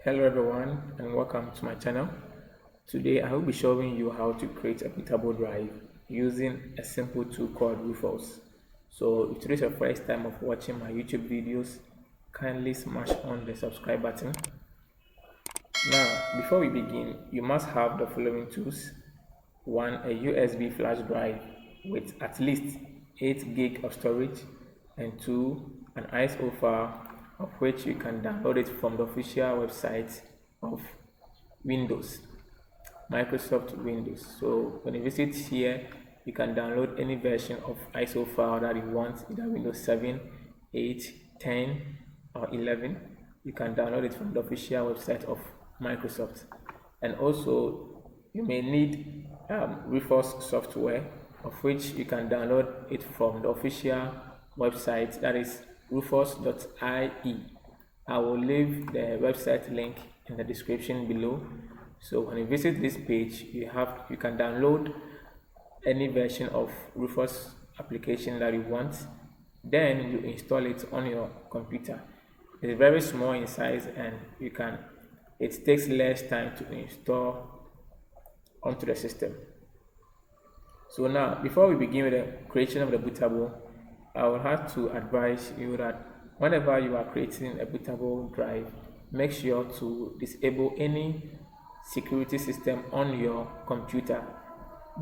Hello everyone and welcome to my channel. Today I will be showing you how to create a bootable drive using a simple tool called RUFUS. So if today is your first time of watching my YouTube videos, kindly smash on the subscribe button. Now before we begin, you must have the following tools. 1. A USB flash drive with at least 8 gig of storage, and 2. An ISO file of which you can download it from the official website of Windows, Microsoft Windows. So when you visit here, you can download any version of ISO file that you want, either Windows 7, 8, 10 or 11. You can download it from the official website of Microsoft. And also you may need RUFUS software, of which you can download it from the official website, that is rufus.ie. I will leave the website link in the description below. So when you visit this page, you can download any version of RUFUS application that you want. Then you install it on your computer. It's very small in size and it takes less time to install onto the system. So now, before we begin with the creation of the bootable, I will have to advise you that whenever you are creating a bootable drive, make sure to disable any security system on your computer,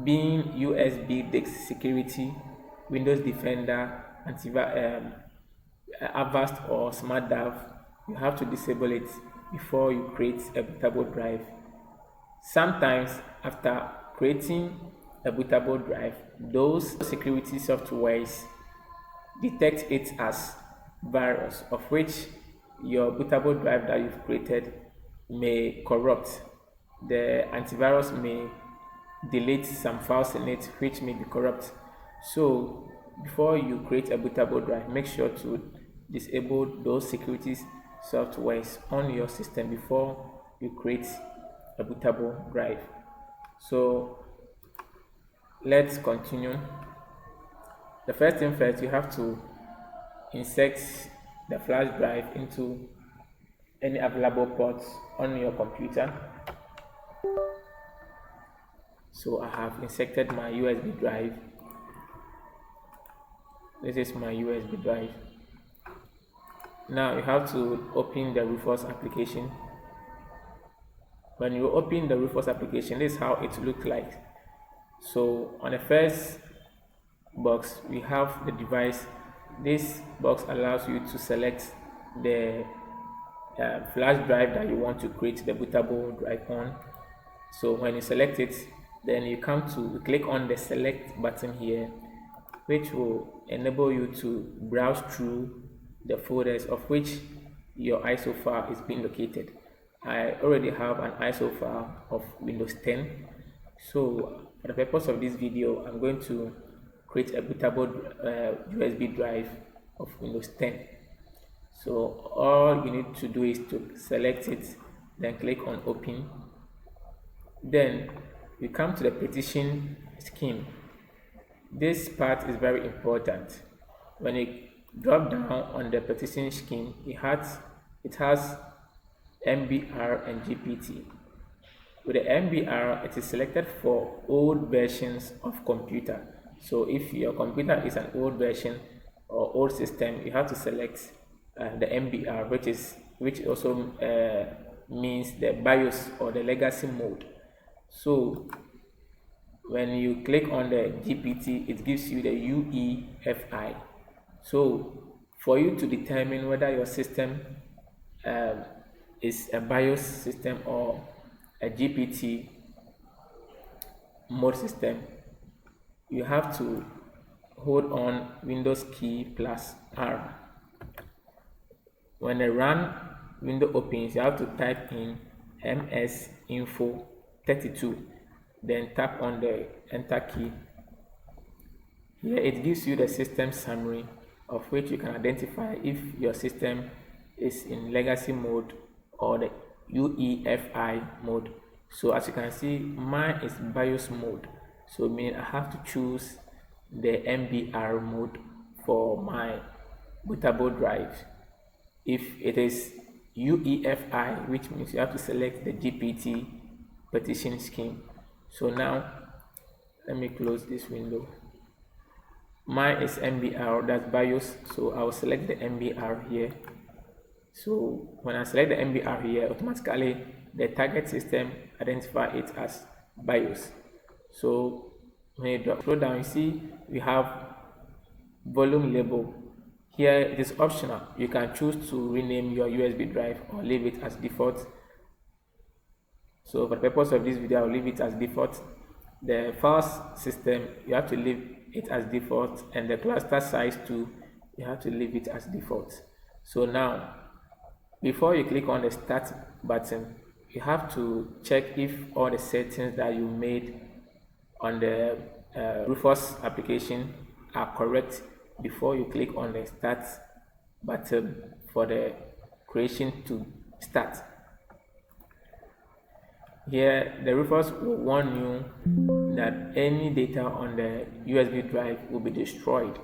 being USB disk security, Windows Defender, Avast or SmartDAV. You have to disable it before you create a bootable drive. Sometimes after creating a bootable drive, those security softwares detect it as virus, of which your bootable drive that you've created may corrupt. The antivirus may delete some files in it which may be corrupt. So before you create a bootable drive, make sure to disable those security softwares on your system before you create a bootable drive. So let's continue. The first thing first, you have to insert the flash drive into any available ports on your computer. So I have inserted my USB drive. This is my USB drive. Now you have to open the RUFUS application. When you open the RUFUS application, this is how it looks like. So on the first box, we have the device. This box allows you to select the flash drive that you want to create the bootable drive on. So when you select it, then you click on the select button here, which will enable you to browse through the folders of which your ISO file is being located. I already have an ISO file of Windows 10. So for the purpose of this video, I'm going to create a bootable USB drive of Windows 10. So all you need to do is to select it, then click on open. Then you come to the partition scheme. This part is very important. When you drop down on the partition scheme, it has MBR and GPT. With the MBR, it is selected for old versions of computer. So if your computer is an old version or old system, you have to select the MBR, which also means the BIOS or the legacy mode. So when you click on the GPT, it gives you the UEFI. So for you to determine whether your system is a BIOS system or a GPT mode system, you have to hold on Windows key plus R. When the run window opens, you have to type in msinfo32, then tap on the enter key. Here it gives you the system summary, of which you can identify if your system is in legacy mode or the UEFI mode. So as you can see, mine is BIOS mode, so meaning I have to choose the MBR mode for my bootable drive. If it is UEFI, which means you have to select the GPT partition scheme. So now let me close this window. Mine is MBR, that's BIOS, so I will select the MBR here. So when I select the MBR here, automatically the target system identify it as BIOS. So when you scroll down, you see we have volume label. Here it is optional. You can choose to rename your USB drive or leave it as default. So for the purpose of this video, I'll leave it as default. The file system, you have to leave it as default, and the cluster size too, you have to leave it as default. So now, before you click on the start button, you have to check if all the settings that you made on the RUFUS application are correct before you click on the start button for the creation to start. Here, the RUFUS will warn you that any data on the USB drive will be destroyed.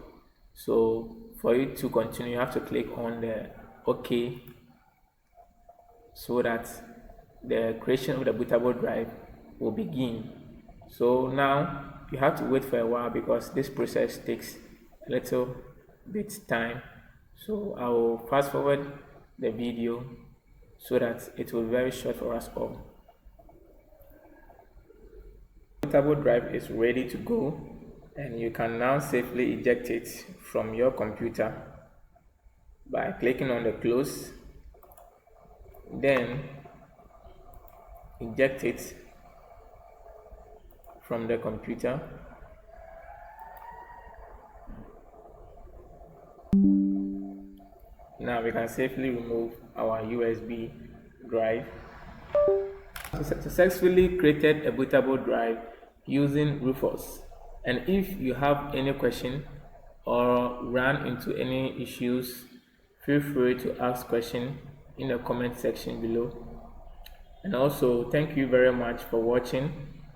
So for you to continue, you have to click on the OK, so that the creation of the bootable drive will begin. So now you have to wait for a while because this process takes a little bit time. So I will fast forward the video so that it will be very short for us all. Bootable drive is ready to go, and you can now safely eject it from your computer by clicking on the close, then eject it from the computer. Now we can safely remove our USB drive. Successfully created a bootable drive using RUFUS. And if you have any question or run into any issues, feel free to ask questions in the comment section below. And also, thank you very much for watching,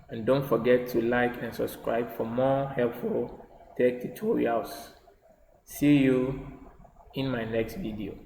and don't forget to like and subscribe for more helpful tech tutorials. See you in my next video.